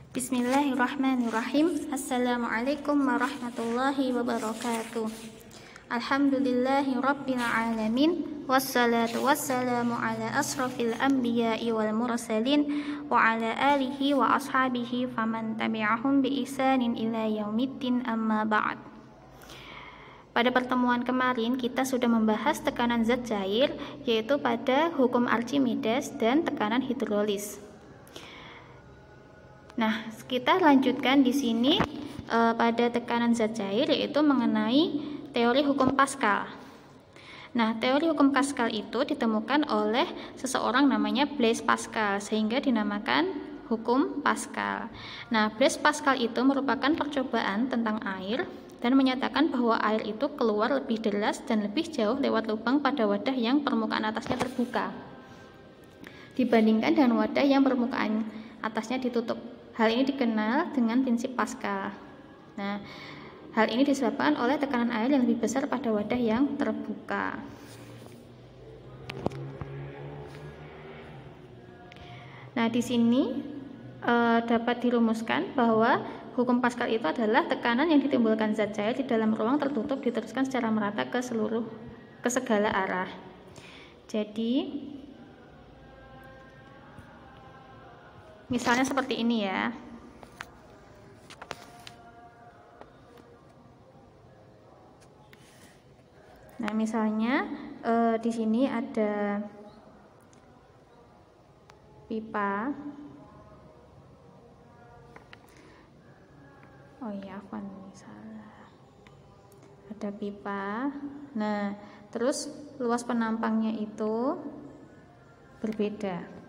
Bismillahirrahmanirrahim. Assalamualaikum warahmatullahi wabarakatuh. Alhamdulillahi rabbil alamin. Wassalatu wassalamu ala asrafil anbiya'i wal mursalin wa ala alihi wa ashabihi faman tabi'ahum bi ihsanin ila yaumiddin, amma ba'd. Pada pertemuan kemarin kita sudah membahas tekanan zat cair, yaitu pada hukum Archimedes dan tekanan hidrolis. Nah, kita lanjutkan di sini pada tekanan zat cair, yaitu mengenai teori hukum Pascal. Nah, teori hukum Pascal itu ditemukan oleh seseorang namanya Blaise Pascal, sehingga dinamakan hukum Pascal. Nah, Blaise Pascal itu merupakan percobaan tentang air dan menyatakan bahwa air itu keluar lebih deras dan lebih jauh lewat lubang pada wadah yang permukaan atasnya terbuka dibandingkan dengan wadah yang permukaan atasnya ditutup. Hal ini dikenal dengan prinsip Pascal. Nah, hal ini disebabkan oleh tekanan air yang lebih besar pada wadah yang terbuka. Nah, di sini dapat dirumuskan bahwa hukum Pascal itu adalah tekanan yang ditimbulkan zat cair di dalam ruang tertutup diteruskan secara merata ke segala arah. Jadi misalnya seperti ini ya. Nah, misalnya di sini ada pipa. Oh iya, salah. Ada pipa. Nah, terus luas penampangnya itu berbeda.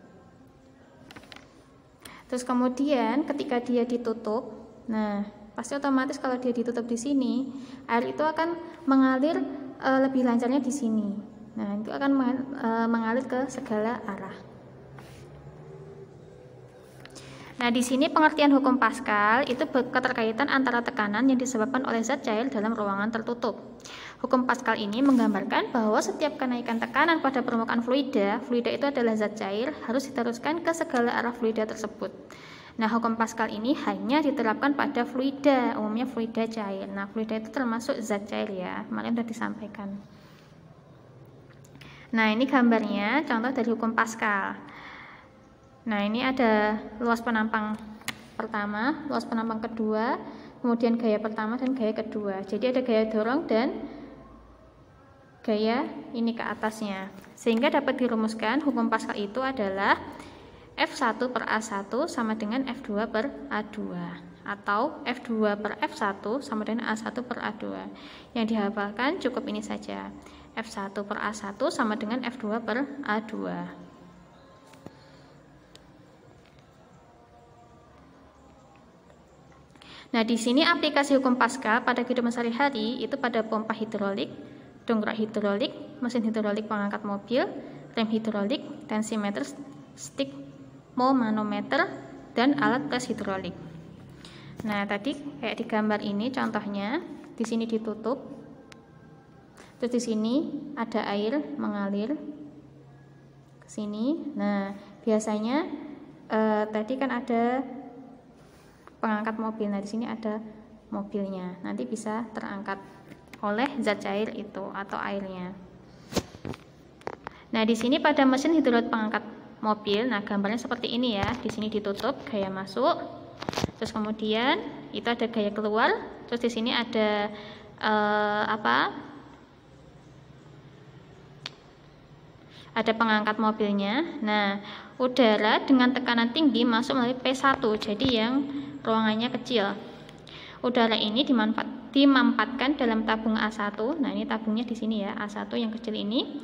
Terus kemudian ketika dia ditutup, nah pasti otomatis kalau dia ditutup di sini, air itu akan mengalir lebih lancarnya di sini. Nah, itu akan mengalir ke segala arah. Nah, di sini pengertian hukum Pascal itu keterkaitan antara tekanan yang disebabkan oleh zat cair dalam ruangan tertutup. Hukum Pascal ini menggambarkan bahwa setiap kenaikan tekanan pada permukaan fluida itu adalah zat cair, harus diteruskan ke segala arah fluida tersebut. Nah, hukum Pascal ini hanya diterapkan pada fluida, umumnya fluida cair. Nah, fluida itu termasuk zat cair ya, kemarin sudah disampaikan. Nah, ini gambarnya contoh dari hukum Pascal. Nah, ini ada luas penampang pertama, luas penampang kedua, kemudian gaya pertama dan gaya kedua. Jadi ada gaya dorong dan gaya ini ke atasnya. Sehingga dapat dirumuskan hukum Pascal itu adalah F1 per A1 sama dengan F2 per A2, atau F2 per F1 sama dengan A1 per A2. Yang dihafalkan cukup ini saja. F1 per A1 sama dengan F2 per A2. Nah, di sini aplikasi hukum Pascal pada kehidupan sehari-hari itu pada pompa hidrolik, dongkrak hidrolik, mesin hidrolik pengangkat mobil, rem hidrolik, tensimeter, stick manometer, dan alat tes hidrolik. Nah, tadi kayak di gambar ini contohnya, di sini ditutup, terus di sini ada air mengalir ke sini. Nah, biasanya tadi kan ada pengangkat mobil. Nah, di sini ada mobilnya. Nanti bisa terangkat oleh zat cair itu atau airnya. Nah, di sini pada mesin hidrolik pengangkat mobil, nah gambarnya seperti ini ya. Di sini ditutup, gaya masuk. Terus kemudian itu ada gaya keluar. Terus di sini ada ada pengangkat mobilnya. Nah, udara dengan tekanan tinggi masuk melalui P1, jadi yang ruangannya kecil. Udara ini dimampatkan dalam tabung A1. Nah, ini tabungnya di sini ya, A1 yang kecil ini.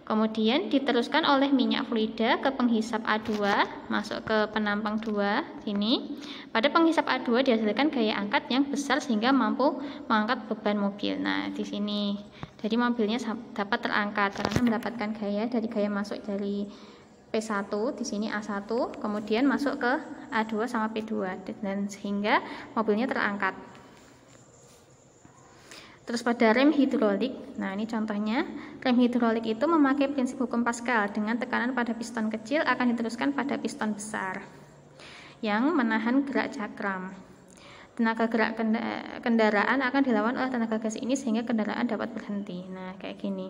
Kemudian diteruskan oleh minyak fluida ke penghisap A2, masuk ke penampang 2 sini. Pada penghisap A2 dihasilkan gaya angkat yang besar sehingga mampu mengangkat beban mobil. Nah, di sini. Jadi mobilnya dapat terangkat karena mendapatkan gaya dari gaya masuk dari P1, di sini A1, kemudian masuk ke A2 sama P2, dan sehingga mobilnya terangkat. Terus pada rem hidrolik, nah ini contohnya, rem hidrolik itu memakai prinsip hukum Pascal dengan tekanan pada piston kecil akan diteruskan pada piston besar. yang menahan gerak cakram. Tenaga gerak kendaraan akan dilawan oleh tenaga gas ini sehingga kendaraan dapat berhenti. Nah, kayak gini.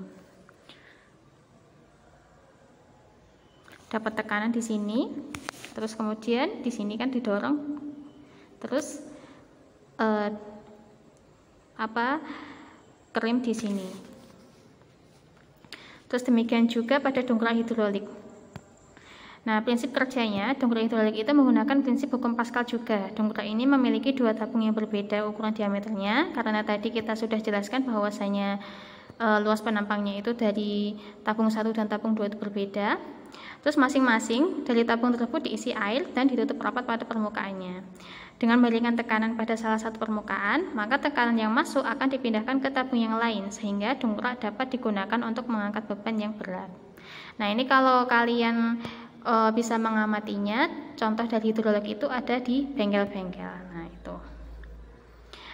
Dapat tekanan di sini, terus kemudian di sini kan didorong, terus krim di sini. Terus demikian juga pada dongkrak hidrolik. Nah, prinsip kerjanya dongkrak hidrolik itu menggunakan prinsip hukum Pascal juga. Dongkrak ini memiliki dua tabung yang berbeda ukuran diameternya, karena tadi kita sudah jelaskan bahwasanya luas penampangnya itu dari tabung 1 dan tabung 2 itu berbeda. Terus masing-masing dari tabung tersebut diisi air dan ditutup rapat pada permukaannya. Dengan memberikan tekanan pada salah satu permukaan, maka tekanan yang masuk akan dipindahkan ke tabung yang lain sehingga dongkrak dapat digunakan untuk mengangkat beban yang berat. Nah, ini kalau kalian bisa mengamatinya, contoh dari hidrolik itu ada di bengkel-bengkel. Nah, itu.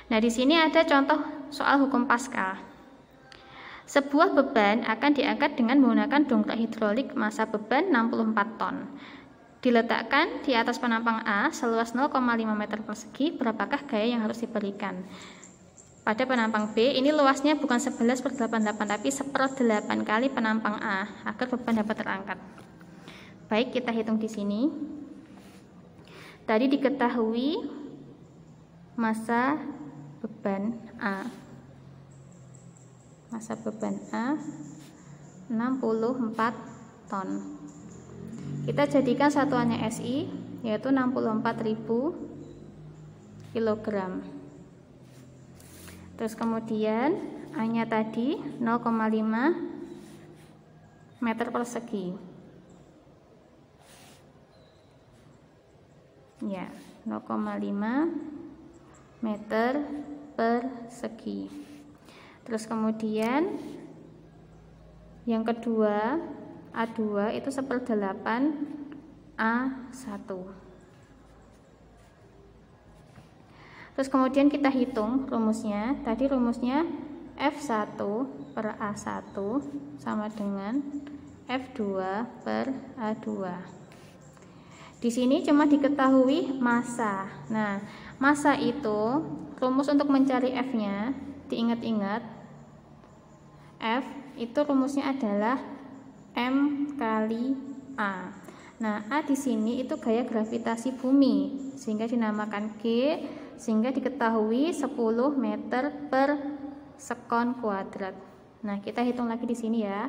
Nah, di sini ada contoh soal hukum Pascal. Sebuah beban akan diangkat dengan menggunakan dongkrak hidrolik massa beban 64 ton. Diletakkan di atas penampang A seluas 0,5 meter persegi, berapakah gaya yang harus diberikan? Pada penampang B, ini luasnya bukan 11/88 tapi 1/8 kali penampang A agar beban dapat terangkat. Baik, kita hitung di sini. Tadi diketahui massa beban A. Massa beban A 64 ton. Kita jadikan satuannya SI, yaitu 64.000 kg. Terus kemudian A-nya tadi 0,5 meter persegi. Ya, 0,5 meter persegi. Terus kemudian yang kedua A2 itu 1/8 A1. Terus kemudian kita hitung rumusnya. Tadi rumusnya F1 per A1 sama dengan F2 per A2. Di sini cuma diketahui massa. Nah, massa itu rumus untuk mencari F-nya, diingat-ingat. F itu rumusnya adalah M kali A. Nah, A di sini itu gaya gravitasi bumi, sehingga dinamakan G, sehingga diketahui 10 meter per sekon kuadrat. Nah, kita hitung lagi di sini ya.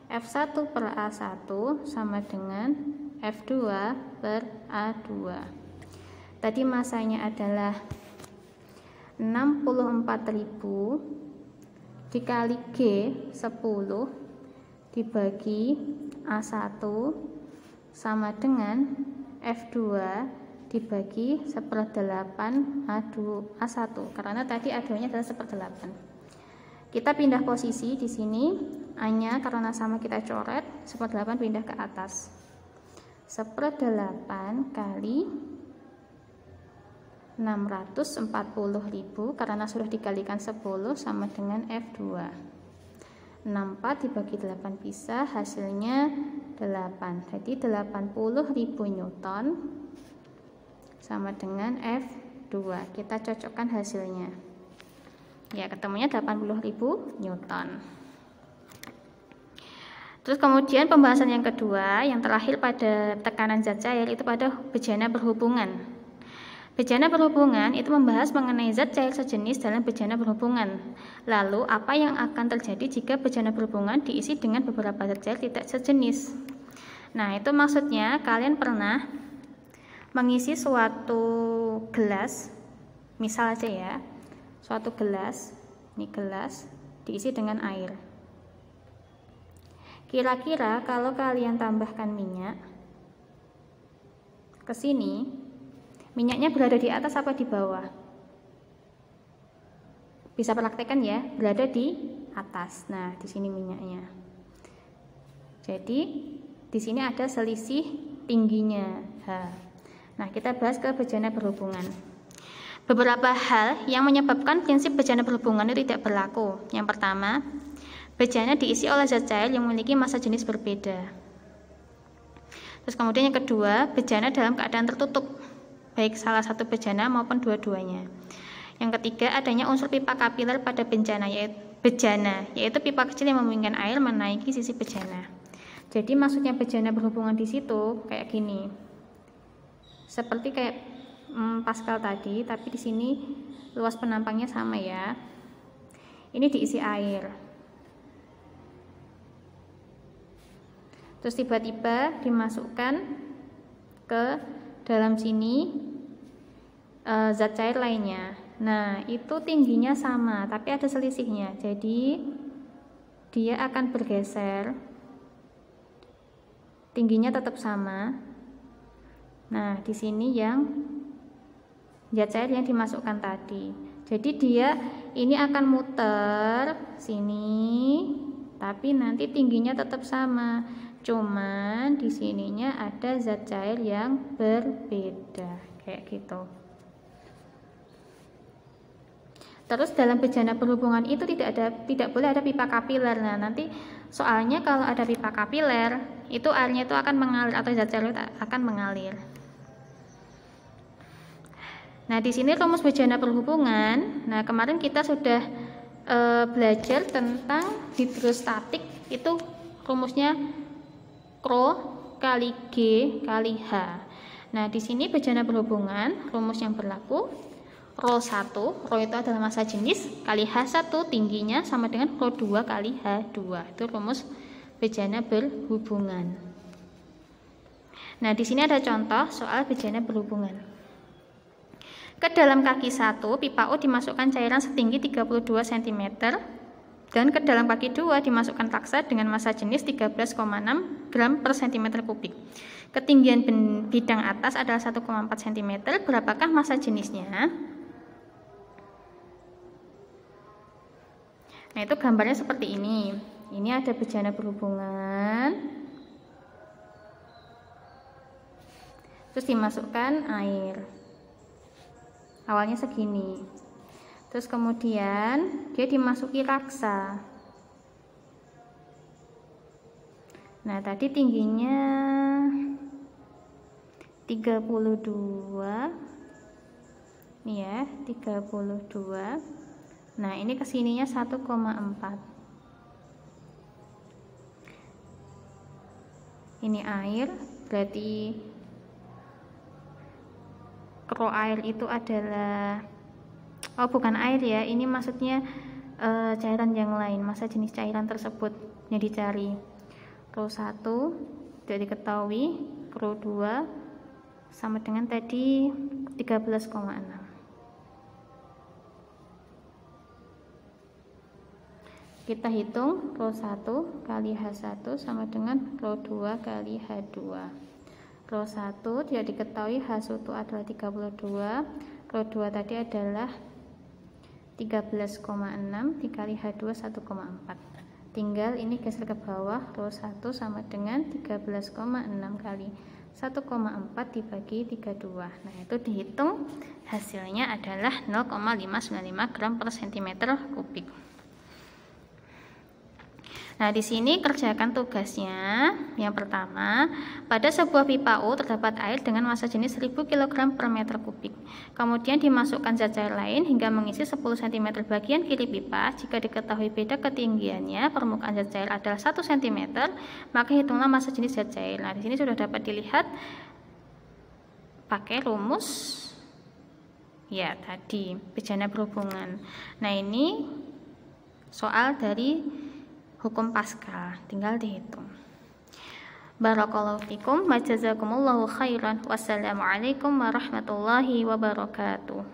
F1 per A1 sama dengan F2 per A2. Tadi massanya adalah 64.000 dikali G 10 dibagi A1 sama dengan F2 dibagi 1/8 A1, karena tadi A2-nya adalah 1/8. Kita pindah posisi di sini, A-nya karena sama kita coret, 1/8 pindah ke atas. 1/8 kali 640.000 karena sudah dikalikan 10 sama dengan F2. 64 dibagi 8 bisa, hasilnya 8. Jadi 80.000 Newton sama dengan F2. Kita cocokkan hasilnya. Ya, ketemunya 80.000 Newton. Terus kemudian pembahasan yang kedua, yang terakhir pada tekanan zat cair itu pada bejana berhubungan. Bejana berhubungan itu membahas mengenai zat cair sejenis dalam bejana berhubungan. Lalu apa yang akan terjadi jika bejana berhubungan diisi dengan beberapa zat cair tidak sejenis? Nah, itu maksudnya kalian pernah mengisi suatu gelas, misal aja ya, suatu gelas, ini gelas diisi dengan air. Kira-kira kalau kalian tambahkan minyak ke sini, minyaknya berada di atas apa di bawah? Bisa praktekkan ya, berada di atas. Nah, di sini minyaknya. Jadi, di sini ada selisih tingginya H. Nah, kita bahas ke bejana berhubungan. Beberapa hal yang menyebabkan prinsip bejana berhubungan itu tidak berlaku. Yang pertama, bejana diisi oleh zat cair yang memiliki massa jenis berbeda. Terus kemudian yang kedua, bejana dalam keadaan tertutup. baik salah satu bejana maupun dua-duanya. Yang ketiga, adanya unsur pipa kapiler pada bejana, yaitu pipa kecil yang memungkinkan air menaiki sisi bejana. Jadi maksudnya bejana berhubungan di situ kayak gini, seperti kayak Pascal tadi, tapi di sini luas penampangnya sama ya. Ini diisi air. Terus tiba-tiba dimasukkan ke dalam sini zat cair lainnya. Nah, itu tingginya sama, tapi ada selisihnya. Jadi dia akan bergeser. Tingginya tetap sama. Nah, di sini yang zat cair yang dimasukkan tadi. Jadi dia ini akan muter sini, tapi nanti tingginya tetap sama. Cuman di sininya ada zat cair yang berbeda, kayak gitu. Terus dalam bejana berhubungan itu tidak boleh ada pipa kapiler. Nah, nanti soalnya kalau ada pipa kapiler, itu airnya itu akan mengalir atau zat cair akan mengalir. Nah, di sini rumus bejana berhubungan. Nah, kemarin kita sudah belajar tentang hidrostatik. Itu rumusnya Rho kali G kali H. Nah, di sini bejana berhubungan, rumus yang berlaku Rho1, Rho itu adalah massa jenis, kali H1 tingginya sama dengan Rho2 kali H2. Itu rumus bejana berhubungan. Nah, di sini ada contoh soal bejana berhubungan. Ke dalam kaki 1 pipa U dimasukkan cairan setinggi 32 cm dan ke dalam kaki 2 dimasukkan laksa dengan massa jenis 13,6 gram per cm kubik. Ketinggian bidang atas adalah 1,4 cm. Berapakah massa jenisnya? Nah, itu gambarnya seperti ini. Ini ada bejana berhubungan. Terus dimasukkan air. Awalnya segini. Terus kemudian dia dimasuki laksa. Nah, tadi tingginya 32. Nih ya, 32. Nah, ini kesininya 1,4. Ini air, berarti Rho air itu adalah, oh bukan air ya, ini maksudnya cairan yang lain, massa jenis cairan tersebut yang dicari. Rho1 tidak diketahui, Rho2 sama dengan tadi 13,6. Kita hitung Rho1 kali H1 sama dengan Rho2 kali H2. Rho1 tidak diketahui, H1 adalah 32, Rho2 tadi adalah 13,6, dikali H2 1,4. Tinggal ini geser ke bawah, Rho1 sama dengan 13,6 kali 1,4 dibagi 32. Nah, itu dihitung hasilnya adalah 0,595 gram per cm kubik. Nah, di sini kerjakan tugasnya. Yang pertama, pada sebuah pipa U terdapat air dengan massa jenis 1000 kg per meter kubik. Kemudian dimasukkan zat cair lain hingga mengisi 10 cm bagian kiri pipa. Jika diketahui beda ketinggiannya permukaan zat cair adalah 1 cm, maka hitunglah massa jenis zat cair. Nah, di sini sudah dapat dilihat pakai rumus ya tadi, bejana berhubungan. Nah, ini soal dari hukum Pascal, tinggal dihitung. Barakallahu fikum wa jazakumullahu khairan. Wassalamualaikum warahmatullahi wabarakatuh.